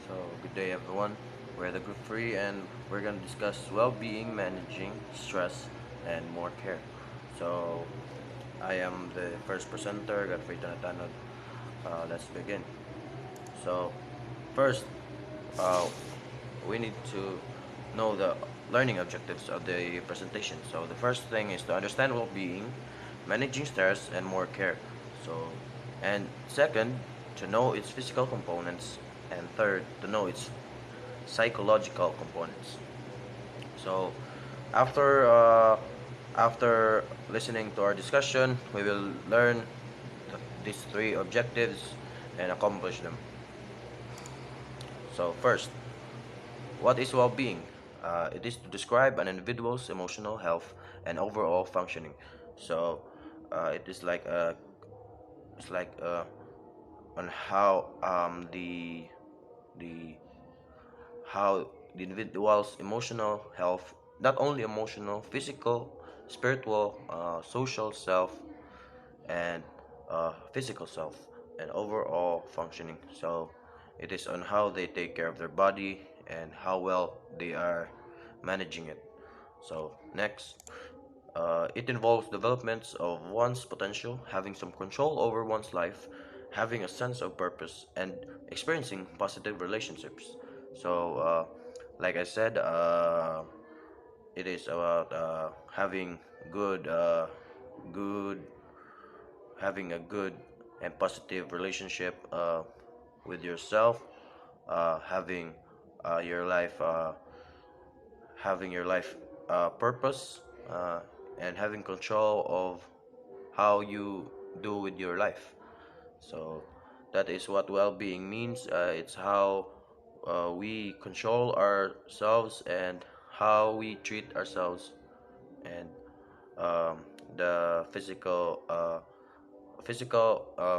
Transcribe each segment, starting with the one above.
So, good day everyone. We're the group 3 and we're going to discuss well-being, managing stress, and more care. So, I am the first presenter, Godfrey Tanatanod. Let's begin. So, first, uh, we need to know the learning objectives of the presentation. So, the first thing is to understand well-being, managing stress, and more care. So, and second, to know its physical components, and third, to know its psychological components. So after uh, after listening to our discussion, we will learn these three objectives and accomplish them. So first, what is well-being? It is to describe an individual's emotional health and overall functioning. So it is like it's like on how the how the individual's emotional health, not only emotional, physical, spiritual, social self, and physical self, and overall functioning. So it is on how they take care of their body and how well they are managing it. So next, it involves developments of one's potential, having some control over one's life, having a sense of purpose, and experiencing positive relationships. So, like I said, it is about good, good, having a good and positive relationship with yourself, having your life, having your life purpose, and having control of how you do with your life. So that is what well-being means. It's how we control ourselves and how we treat ourselves and um, the physical,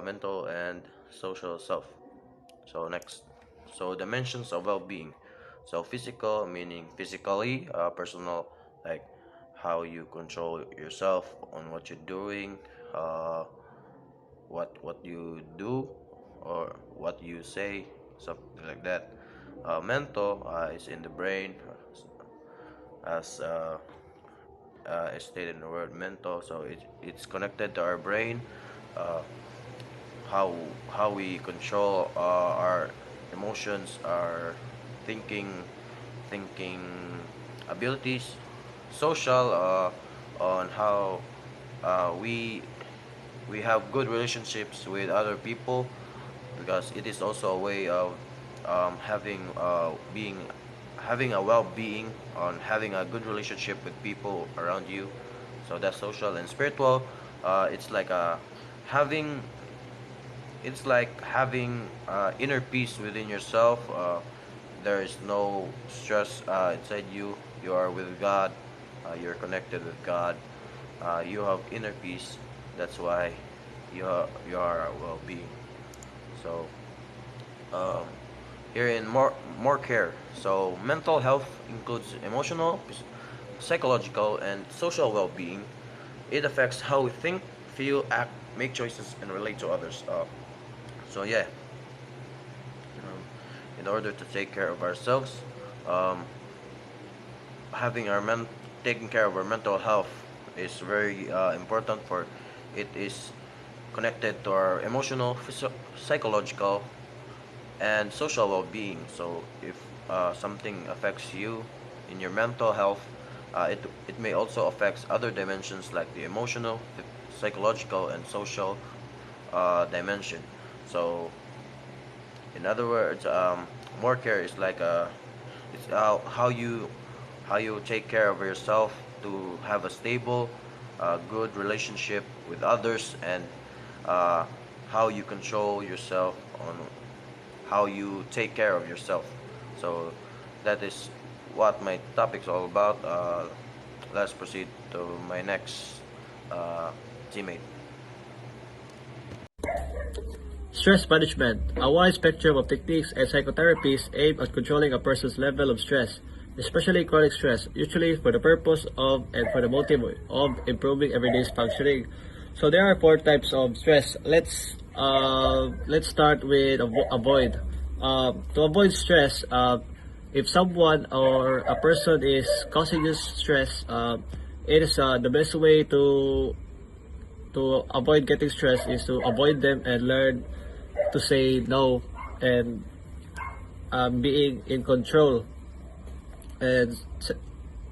mental, and social self. So next, so dimensions of well-being. So physical meaning physically, personal, like how you control yourself on what you're doing, uh, what you do or what you say, something like that. Mental is in the brain, as stated in the word mental. So it's connected to our brain, uh, how how we control our emotions, our thinking thinking abilities. Social, on how we have good relationships with other people, because it is also a way of having a well-being, on having a good relationship with people around you. So that's social. And spiritual, it's like having having inner peace within yourself. There is no stress inside you. You are with God. You're connected with God. You have inner peace. That's why you are well-being. So um, here in more care. So mental health includes emotional, psychological, and social well-being. It affects how we think, feel, act, make choices, and relate to others. So yeah, in order to take care of ourselves, um, having our taking care of our mental health is very important, for it is connected to our emotional, psychological, and social well-being. So if something affects you in your mental health, it may also affect other dimensions like the emotional, the psychological, and social dimension. So in other words, more care is like it's how you take care of yourself to have a stable, good relationship with others, and uh, how you control yourself on how you take care of yourself. So that is what my topic's all about. Let's proceed to my next uh, teammate. Stress management. A wide spectrum of techniques and psychotherapies aim at controlling a person's level of stress, especially chronic stress, usually for the purpose of and for the motive of improving everyday's functioning. So there are four types of stress. Let's start with avoid. To avoid stress, if someone or a person is causing you stress, it is the best way to avoid getting stressed is to avoid them and learn to say no and being in control. And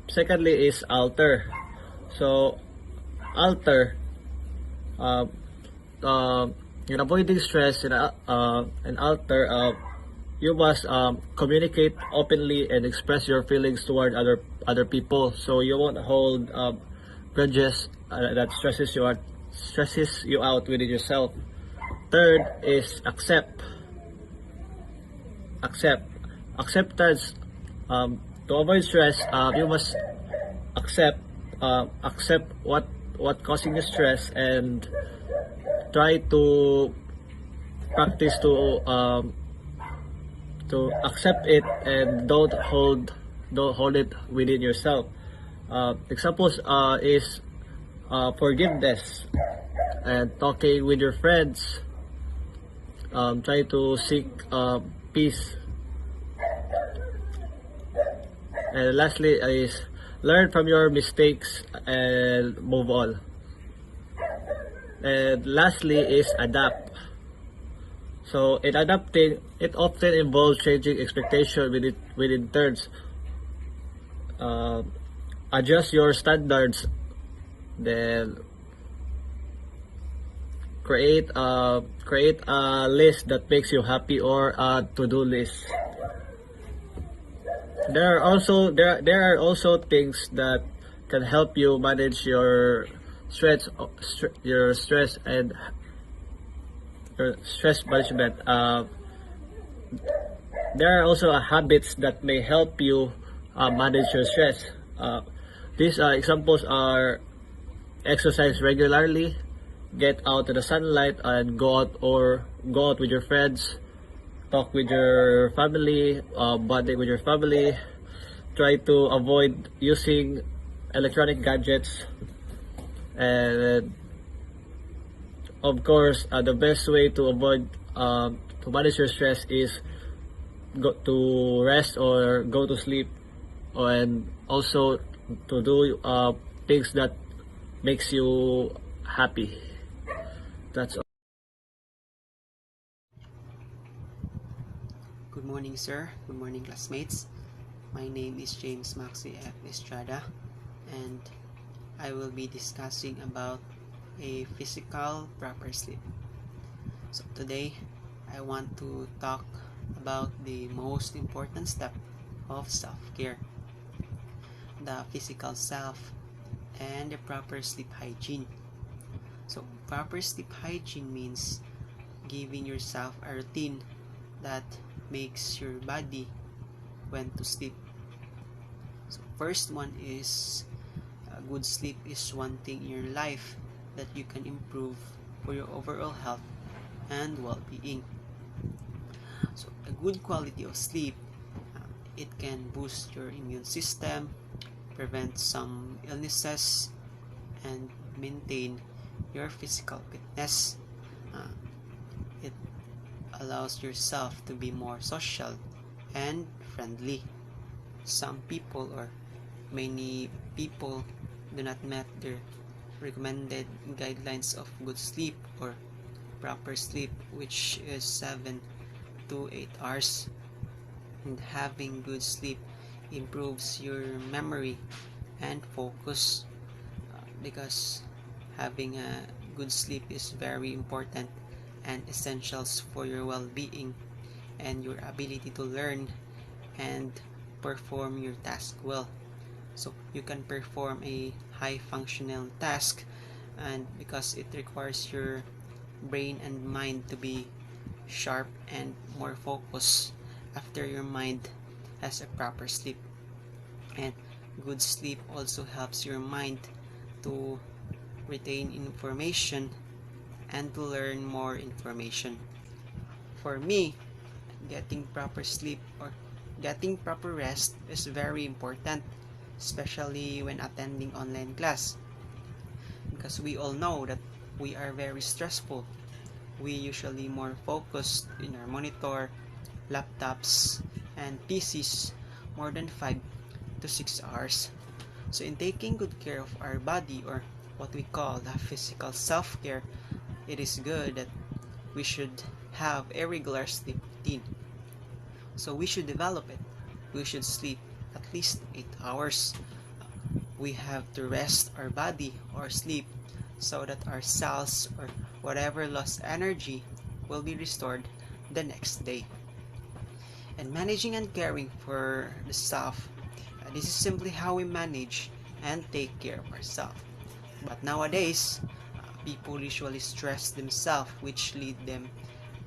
secondly is alter. So alter uh, uh, in avoiding stress and alter, you must communicate openly and express your feelings toward other people. So you won't hold grudges that stresses you out within yourself. Third is accept acceptance. To avoid stress, you must accept accept what causing you stress and try to practice to accept it and don't hold it within yourself. Examples is forgiveness and talking with your friends. Try to seek peace. And lastly is learn from your mistakes and move on. And lastly is adapt. So in adapting, it often involves changing expectation within turns. Uh, Adjust your standards, then create a list that makes you happy or a to-do list. There are also things that can help you manage your your stress and your stress management. There are also habits that may help you manage your stress. These examples are exercise regularly, get out to the sunlight and go out with your friends, talk with your family, bonding with your family. Try to avoid using electronic gadgets, and of course, the best way to avoid to manage your stress is go to rest or go to sleep, and also to do things that makes you happy. That's all. Good morning, sir. Good morning, classmates. My name is James Maxi F. Estrada, and I will be discussing about a physical proper sleep. So today, I want to talk about the most important step of self-care, the physical self, and the proper sleep hygiene. So proper sleep hygiene means giving yourself a routine that makes your body when to sleep. So first one is good sleep is one thing in your life that you can improve for your overall health and well-being. So a good quality of sleep, it can boost your immune system, prevent some illnesses, and maintain your physical fitness. It allows yourself to be more social and friendly. Some people or many people do not meet their recommended guidelines of good sleep or proper sleep, which is 7 to 8 hours. And having good sleep improves your memory and focus, because having a good sleep is very important and essentials for your well-being and your ability to learn and perform your task well. So you can perform a high functional task, and because it requires your brain and mind to be sharp and more focused after your mind has a proper sleep. And good sleep also helps your mind to retain information and to learn more information. For me, getting proper sleep or getting proper rest is very important, especially when attending online class, because we all know that we are very stressful. We usually more focused in our monitor laptops, and PCs more than 5 to 6 hours. So in taking good care of our body, or what we call the physical self-care, it is good that we should have a regular sleep routine. So we should develop it. We should sleep at least 8 hours. We have to rest our body or sleep so that our cells or whatever lost energy will be restored the next day. And managing and caring for the self, this is simply how we manage and take care of ourselves. But nowadays, people usually stress themselves, which lead them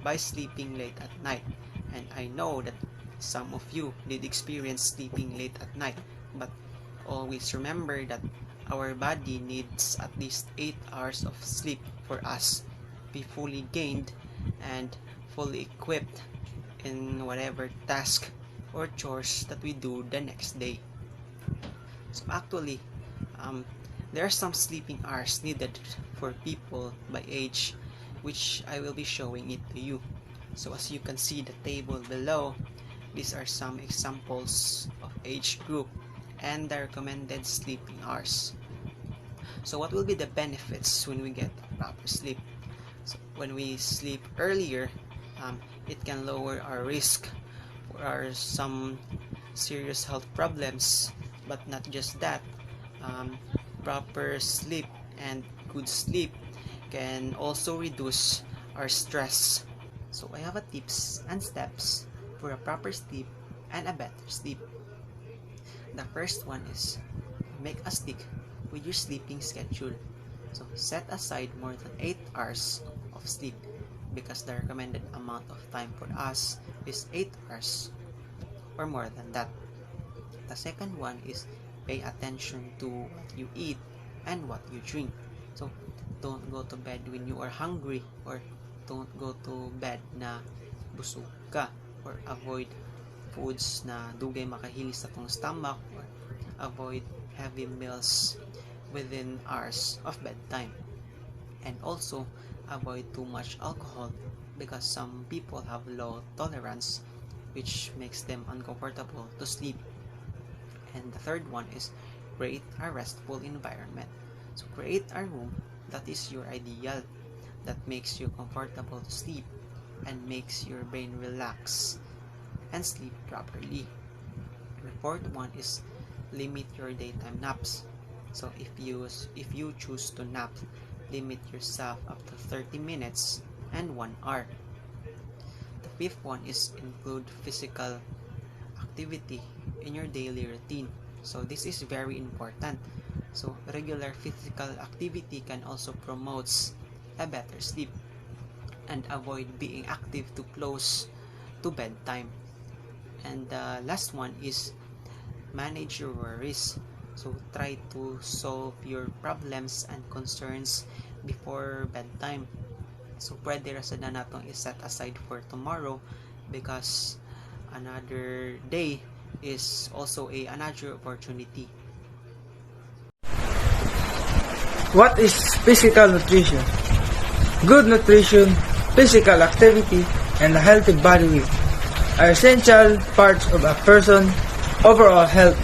by sleeping late at night. And I know that some of you did experience sleeping late at night, but always remember that our body needs at least 8 hours of sleep for us to be fully gained and fully equipped in whatever task or chores that we do the next day. So actually, there are some sleeping hours needed for people by age, which I will be showing it to you. So as you can see the table below, these are some examples of age group and the recommended sleeping hours. So what will be the benefits when we get proper sleep? So when we sleep earlier, it can lower our risk for some serious health problems. But not just that, proper sleep and good sleep can also reduce our stress. So I have a tips and steps for a proper sleep and a better sleep. The first one is make a stick with your sleeping schedule. So set aside more than 8 hours of sleep, because the recommended amount of time for us is 8 hours or more than that. The second one is pay attention to what you eat and what you drink. So don't go to bed when you are hungry, or don't go to bed na busog ka, or avoid foods na dugay makahilis sa tong stomach, or avoid heavy meals within hours of bedtime. And also avoid too much alcohol, because some people have low tolerance, which makes them uncomfortable to sleep. And the third one is create a restful environment. So create a room that is your ideal, that makes you comfortable to sleep and makes your brain relax and sleep properly. The fourth one is limit your daytime naps. So if you choose to nap, limit yourself up to 30 minutes and 1 hour. The fifth one is include physical activity in your daily routine. So this is very important. So regular physical activity can also promotes a better sleep, and avoid being active too close to bedtime. And the last one is manage your worries. So try to solve your problems and concerns before bedtime. So pwede ra sad na natong i-set aside for tomorrow, because another day is also another opportunity. What is physical nutrition? Good nutrition, physical activity, and a healthy body weight are essential parts of a person's overall health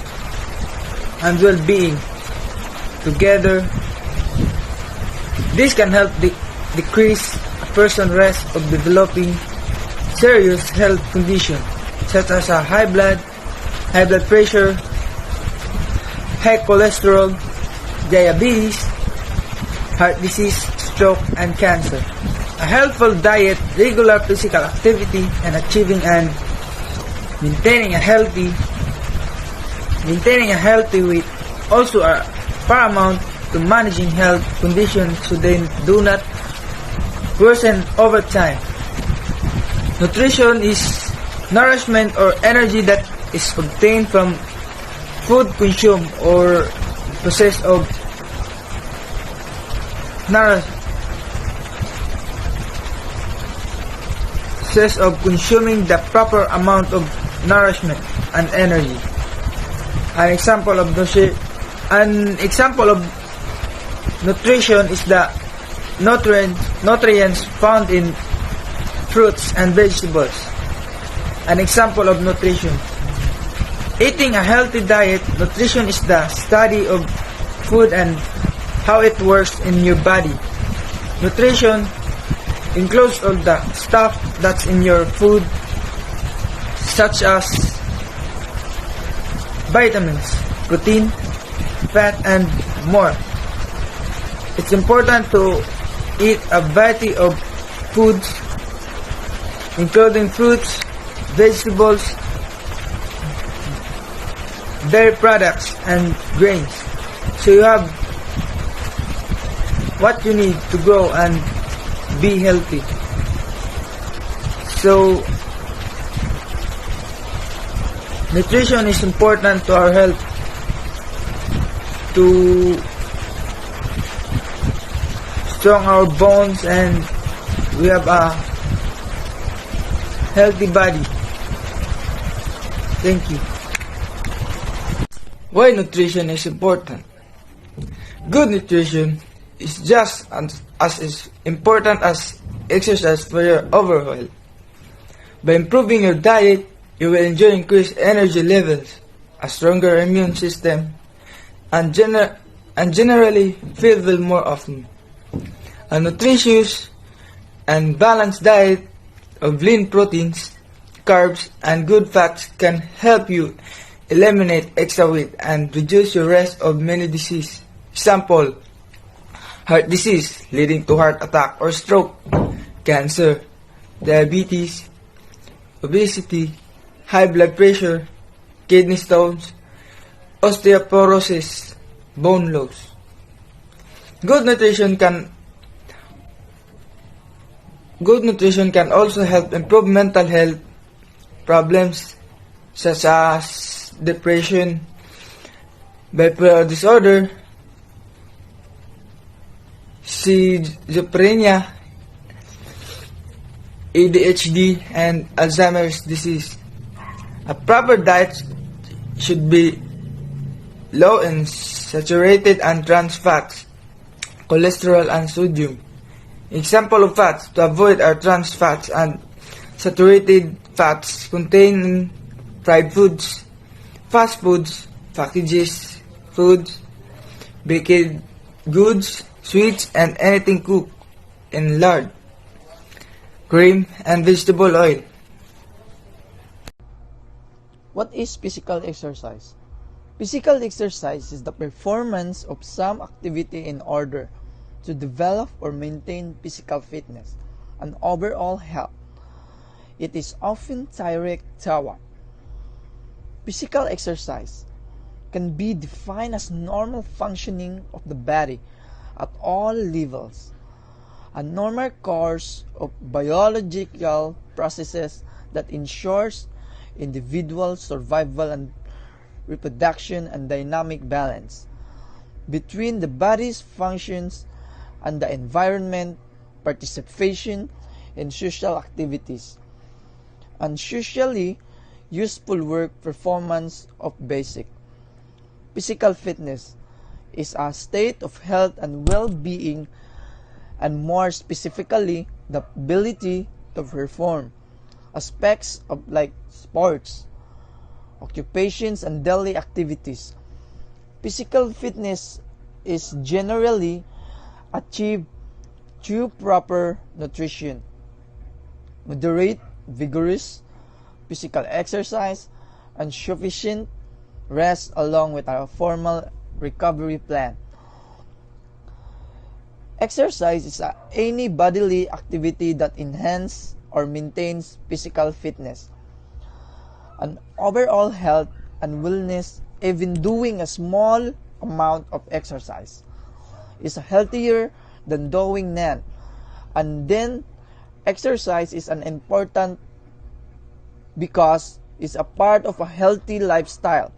and well-being. Together, this can help decrease a person's risk of developing serious health conditions such as high blood pressure, high cholesterol, diabetes, heart disease, stroke, and cancer. A healthful diet, regular physical activity, and achieving and maintaining a healthy weight also are paramount to managing health conditions so they do not worsen over time. Nutrition is nourishment or energy that is obtained from food consumed or process of consuming the proper amount of nourishment and energy. An example of nutrition is the nutrients found in fruits and vegetables. an example of nutrition. Eating a healthy diet, nutrition is the study of food and how it works in your body. Nutrition includes all the stuff that's in your food, such as vitamins, protein, fat, and more. It's important to eat a variety of foods, including fruits, vegetables, dairy products, and grains. So you have what you need to grow and be healthy. So nutrition is important to our health, to strong our bones, and we have a healthy body. Thank you. Why nutrition is important? Good nutrition is just as important as exercise for your overall health. By improving your diet, you will enjoy increased energy levels, a stronger immune system, and generally feel well more often. A nutritious and balanced diet of lean proteins, carbs, and good fats can help you eliminate extra weight and reduce your risk of many diseases. Example, heart disease leading to heart attack or stroke, cancer, diabetes, obesity, high blood pressure, kidney stones, osteoporosis, bone loss. Good nutrition can also help improve mental health problems such as depression, bipolar disorder, schizophrenia, ADHD, and Alzheimer's disease. A proper diet should be low in saturated and trans fats, cholesterol, and sodium. Example of fats to avoid are trans fats and saturated fats contained in fried foods, fast foods, packaged foods, baked goods, sweets, and anything cooked in lard, cream, and vegetable oil. What is physical exercise? Physical exercise is the performance of some activity in order to develop or maintain physical fitness and overall health. It is often direct toward. Physical exercise can be defined as normal functioning of the body at all levels, a normal course of biological processes that ensures individual survival and reproduction and dynamic balance between the body's functions and the environment, participation in social activities, and socially useful work performance of basic. Physical fitness is a state of health and well-being, and more specifically, the ability to perform aspects of like sports, occupations, and daily activities. Physical fitness is generally achieved through proper nutrition, moderate, vigorous physical exercise, and sufficient rest along with a formal recovery plan. Exercise is any bodily activity that enhances or maintains physical fitness and overall health and wellness. Even doing a small amount of exercise is healthier than doing none. And then exercise is an important because it's a part of a healthy lifestyle.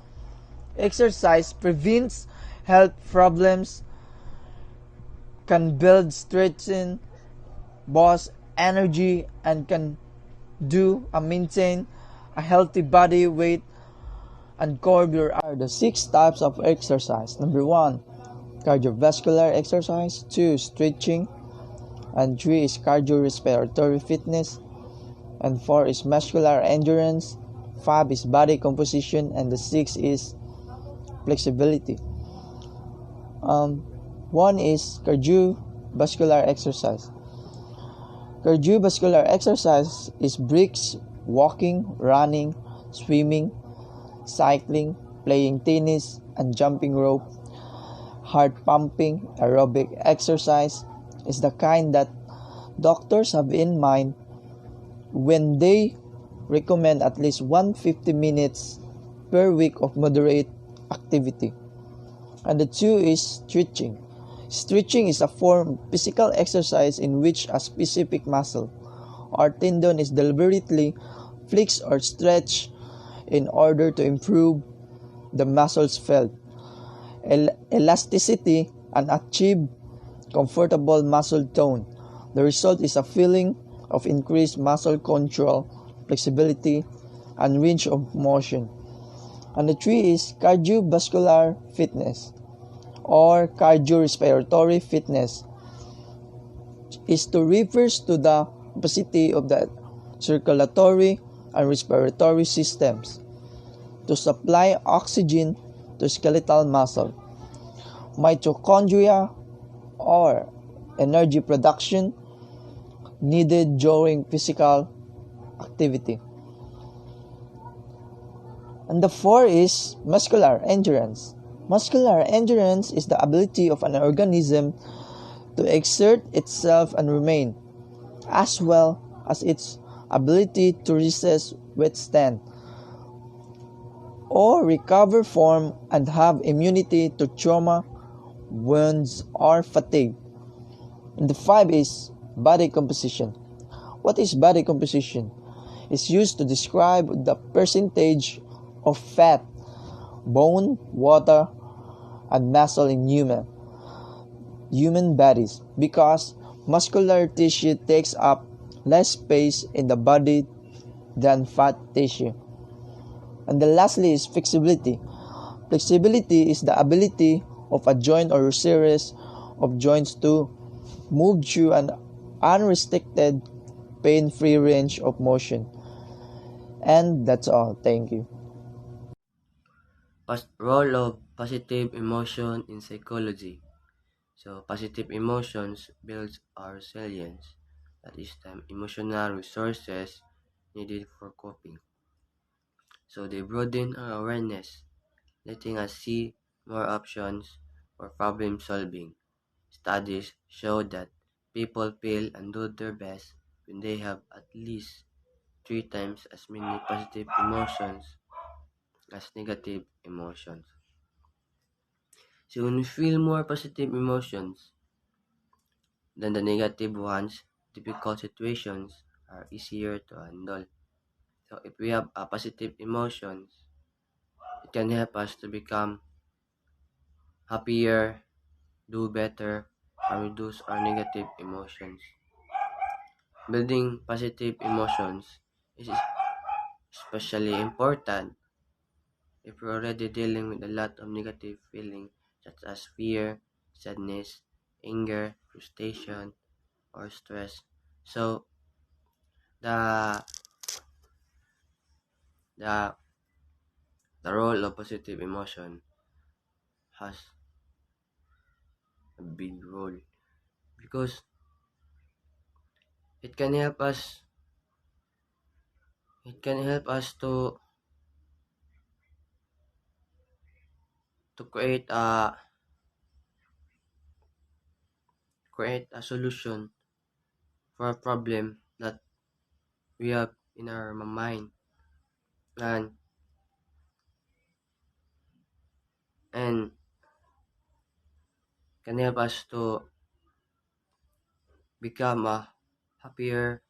Exercise prevents health problems, can build, strengthen, boost energy, and can maintain a healthy body weight and curb your are the 6 types of exercise. Number 1, cardiovascular exercise. 2, stretching. And 3 is cardiorespiratory fitness. and 4 is muscular endurance, 5 is body composition, and the 6 is flexibility. 1 is cardiovascular exercise. Cardiovascular exercise is brisk walking, running, swimming, cycling, playing tennis, and jumping rope. Heart pumping aerobic exercise is the kind that doctors have in mind when they recommend at least 150 minutes per week of moderate activity. And the 2 is stretching. Stretching is a form of physical exercise in which a specific muscle or tendon is deliberately flexed or stretched in order to improve the muscle's felt elasticity and achieve comfortable muscle tone. The result is a feeling of increased muscle control, flexibility, and range of motion. And the 3 is cardiovascular fitness or cardiorespiratory fitness is to refers to the capacity of the circulatory and respiratory systems to supply oxygen to skeletal muscle, mitochondria, or energy production needed during physical activity. And the 4 is muscular endurance. Muscular endurance is the ability of an organism to exert itself and remain, as well as its ability to resist, withstand, or recover from and have immunity to trauma, wounds, or fatigue. And the 5 is body composition. What is body composition? It's used to describe the percentage of fat, bone, water, and muscle in human bodies because muscular tissue takes up less space in the body than fat tissue. And the lastly is flexibility. Flexibility is the ability of a joint or series of joints to move through an unrestricted, pain-free range of motion. And that's all. Thank you. Role of positive emotion in psychology. So positive emotions builds our resilience, that is the emotional resources needed for coping. So they broaden our awareness, letting us see more options for problem solving. Studies show that people feel and do their best when they have at least 3 times as many positive emotions as negative emotions. So when we feel more positive emotions than the negative ones, difficult situations are easier to handle. So if we have a positive emotions, it can help us to become happier, do better, and reduce our negative emotions. Building positive emotions is especially important if we're already dealing with a lot of negative feelings such as fear, sadness, anger, frustration, or stress. So the the the role of positive emotion has a big role because it can help us to create a solution for a problem that we have in our mind, and and can help us to become a happier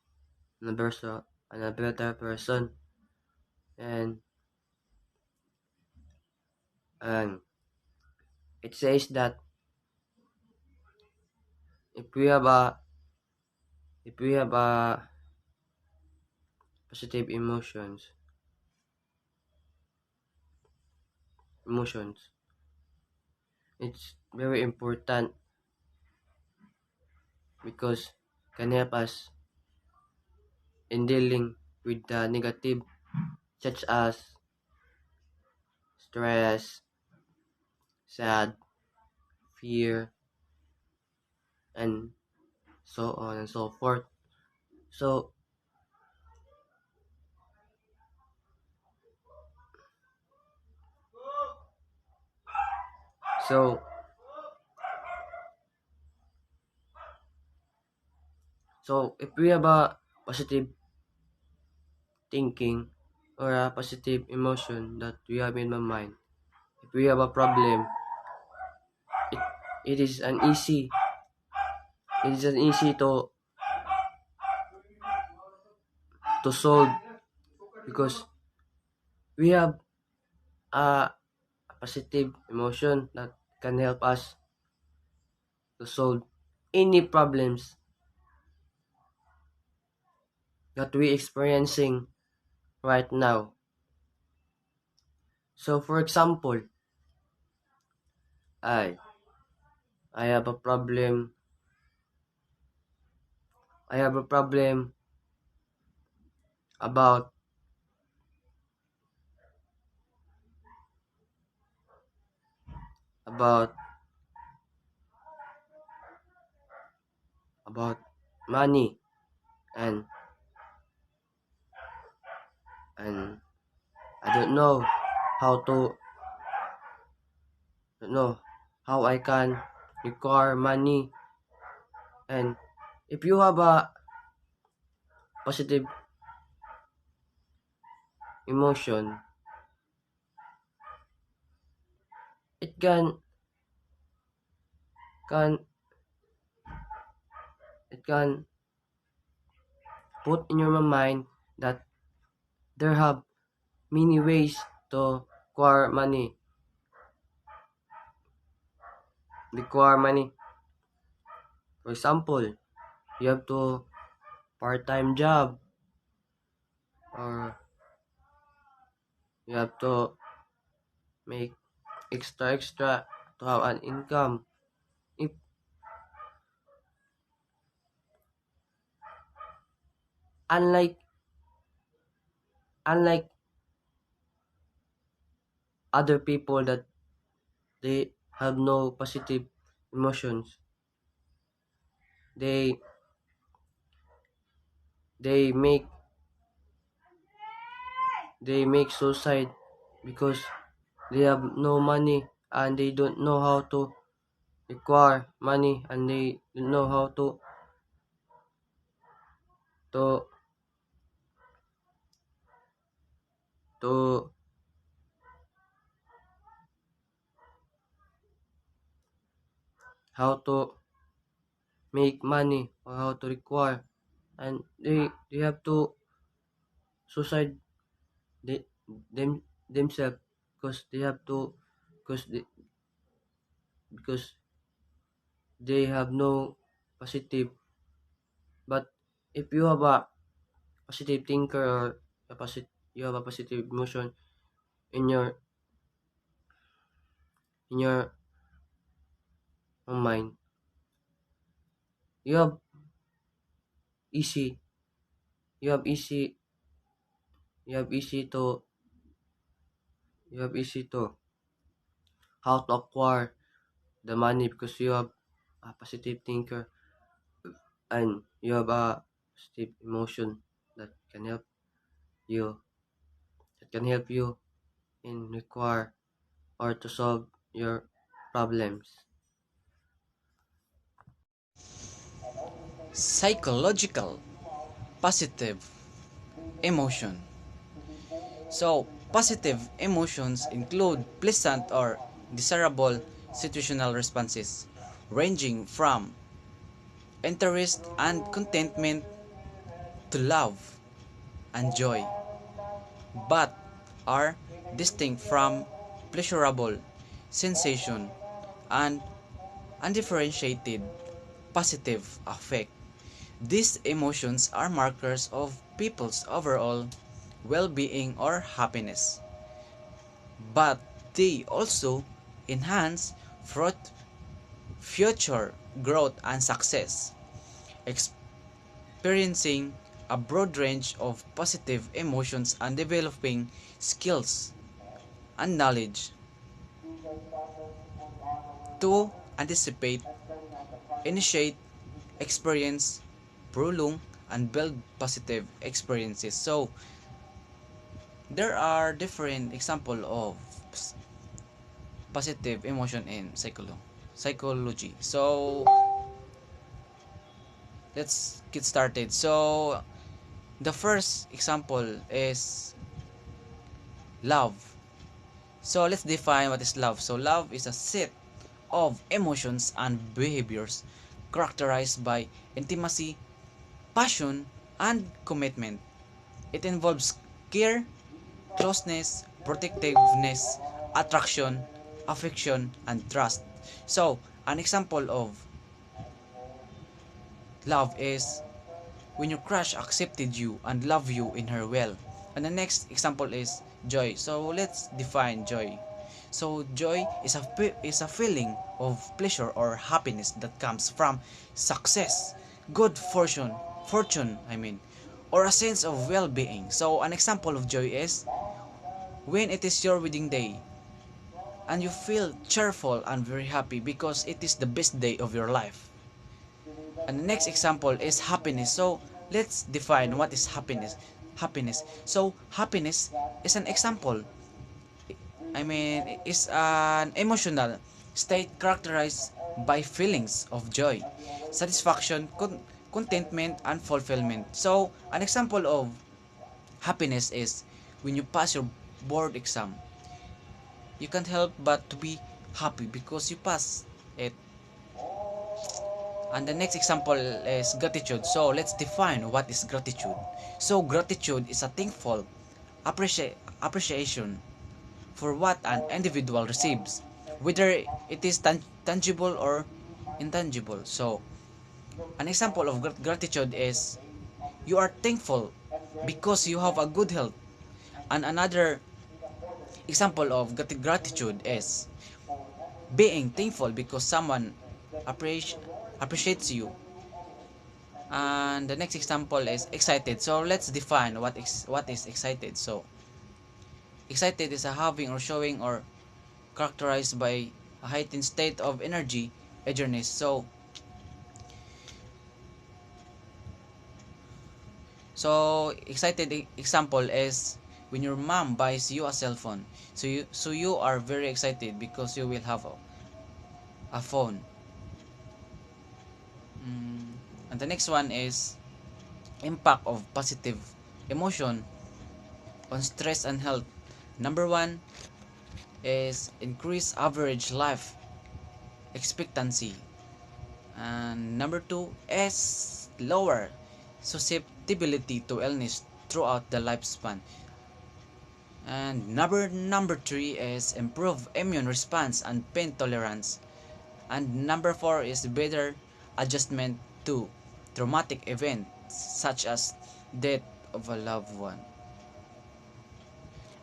and a better person. And and it says that if we have a positive emotions, it's very important because can help us in dealing with the negative, such as stress, sad, fear, and so on and so forth. So, so, so if we have a positive thinking or a positive emotion that we have in my mind, if we have a problem, it, it is an easy, it is an easy to solve because we have a positive emotion that can help us to solve any problems that we experiencing right now. So for example, I I have a problem I have a problem about about about money and and I how to don't know how I can require money. And if you have a positive emotion, it can it can put in your mind that there have many ways to acquire money. For example, you have to part-time job or you have to make extra to have an income. If unlike unlike other people that they have no positive emotions, they they make they make suicide because they have no money and they don't know how to acquire money and they don't know to to how to make money or how to require, and they have to suicide they, themselves because they have to because they, because they have no positive. But if you have a positive thinker or you have a positive emotion in your mind, you have easy you have easy you have easy to you have easy to how to acquire the money because you have a positive thinker and you have a positive emotion that can help you in require or to solve your problems. Psychological positive emotion. So, positive emotions include pleasant or desirable situational responses, ranging from interest and contentment to love and joy, but are distinct from pleasurable sensation and undifferentiated positive affect. These emotions are markers of people's overall well-being or happiness, but they also enhance future growth and success. Experiencing a broad range of positive emotions and developing skills and knowledge to anticipate, initiate, experience, prolong, and build positive experiences. So there are different example of positive emotion in psychology. So let's get started. So the first example is love. So let's define what is love. So love is a set of emotions and behaviors characterized by intimacy, passion, and commitment. It involves care, closeness, protectiveness, attraction, affection, and trust. So, an example of love is when your crush accepted you and love you in her well. And the next example is joy. So let's define joy. So joy is a feeling of pleasure or happiness that comes from success, good fortune, or a sense of well-being. So an example of joy is when it is your wedding day and you feel cheerful and very happy because it is the best day of your life. And the next example is happiness. So let's define what is happiness. So happiness is an example. Is an emotional state characterized by feelings of joy, satisfaction, contentment, and fulfillment. So an example of happiness is when you pass your board exam. You can't help but to be happy because you pass it. And the next example is gratitude. So let's define what is gratitude. So gratitude is a thankful appreciation for what an individual receives, whether it is tangible or intangible. So an example of gratitude is you are thankful because you have a good health. And another example of gratitude is being thankful because someone appreciates you. And the next example is excited. So let's define what is excited. So excited is a having or showing or characterized by a heightened state of energy, eagerness. So excited example is when your mom buys you a cell phone. So you are very excited because you will have a phone. And the next one is impact of positive emotion on stress and health. Number one is increase average life expectancy. And number two is lower susceptibility to illness throughout the lifespan. And number three is improve immune response and pain tolerance. And number four is better adjustment to traumatic events such as death of a loved one.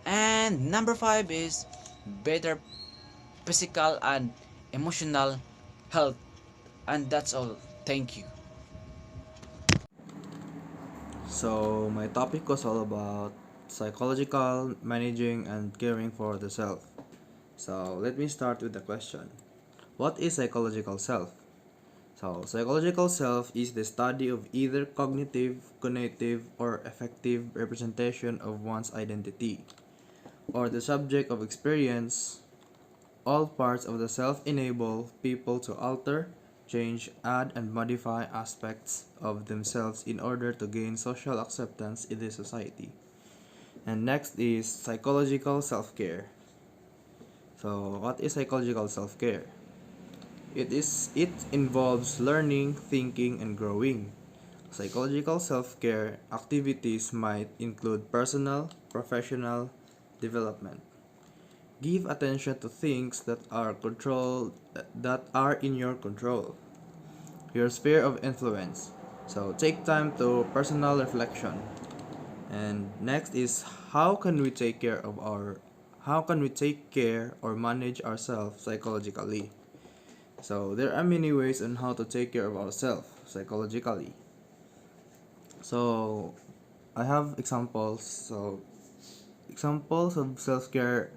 And number five is better physical and emotional health. And that's all. Thank you. So, my topic was all about psychological, managing, and caring for the self. So, let me start with the question. What is psychological self? So, psychological self is the study of either cognitive, cognitive, or affective representation of one's identity, or the subject of experience. All parts of the self enable people to alter, change, add, and modify aspects of themselves in order to gain social acceptance in the society. And next is psychological self care. So, what is psychological self care? It involves learning, thinking, and growing. Psychological self care activities might include personal, professional development. Give attention to things that are in your control. Your sphere of influence. So take time to personal reflection. And next is how can we take care or manage ourselves psychologically? So there are many ways on how to take care of ourselves psychologically. So I have examples. So examples of self-care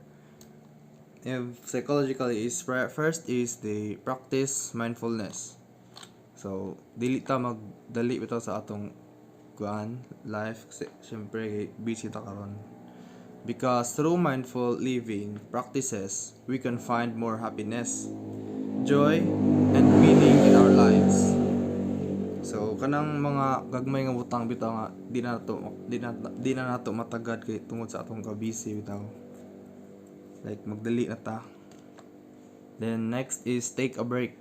if psychologically is first is the practice mindfulness. So dili ta magdali bitaw sa atong kuan life kasi syempre busy ta karon. Because through mindful living practices, we can find more happiness, joy, and meaning in our lives. So kanang mga gagmay nga butang bitaw nga di na nato matagad kay tungod sa atong ka busy bitaw. Like magdali na ta. Then next is take a break.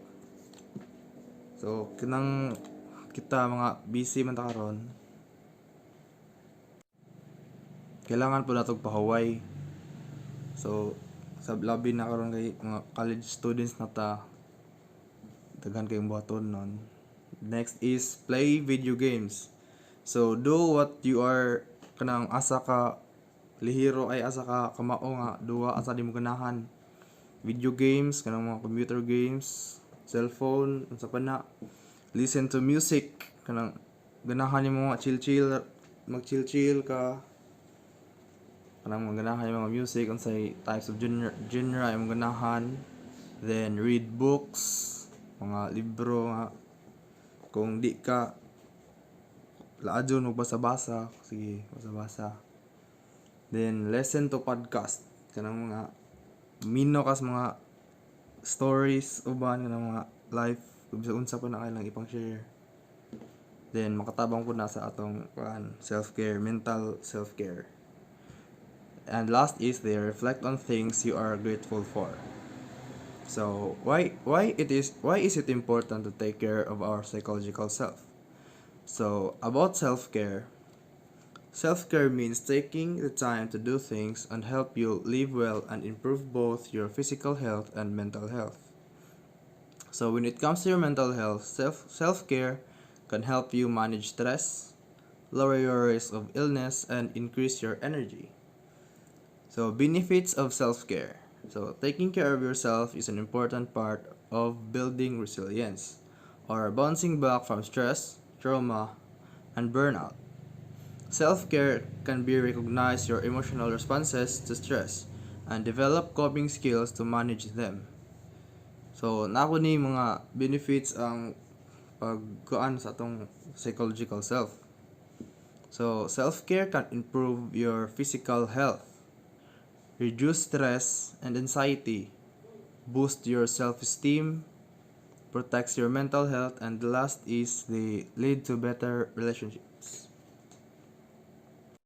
So kanang kita mga busy man ta karon, kailangan po natog pahuway. So sa labi na karon kay mga college students na ta, daghan kayong buhaton nun. Next is play video games. So do what you are kanang asa ka lihiro ay asa ka kamao nga duwa asa di mo ganahan. Video games kanang mga computer games, cellphone unsa pa na. Listen to music kanang ganahan nimo mga mag chill ka kanang mga ganahan yung mga music unsay types of genre ay mga ganahan. Then read books, mga libro nga kung di ka laadyon mo basa-basa, sige basa-basa. Then listen to podcast kanang mga mino kas mga stories uban kanang mga life unsa pa na kailang ipang share. Then makatabang po na sa atong self-care, mental self-care. And last is they reflect on things you are grateful for. So why is it important to take care of our psychological self? So about self-care, self-care means taking the time to do things and help you live well and improve both your physical health and mental health. So when it comes to your mental health, self-care can help you manage stress, lower your risk of illness, and increase your energy. So benefits of self-care. So taking care of yourself is an important part of building resilience or bouncing back from stress, trauma, and burnout. Self-care can be recognize your emotional responses to stress and develop coping skills to manage them. So nako ni mga benefits ang pagkuan sa atong psychological self. So self-care can improve your physical health, reduce stress and anxiety, boost your self-esteem, protects your mental health, and the last is the lead to better relationship.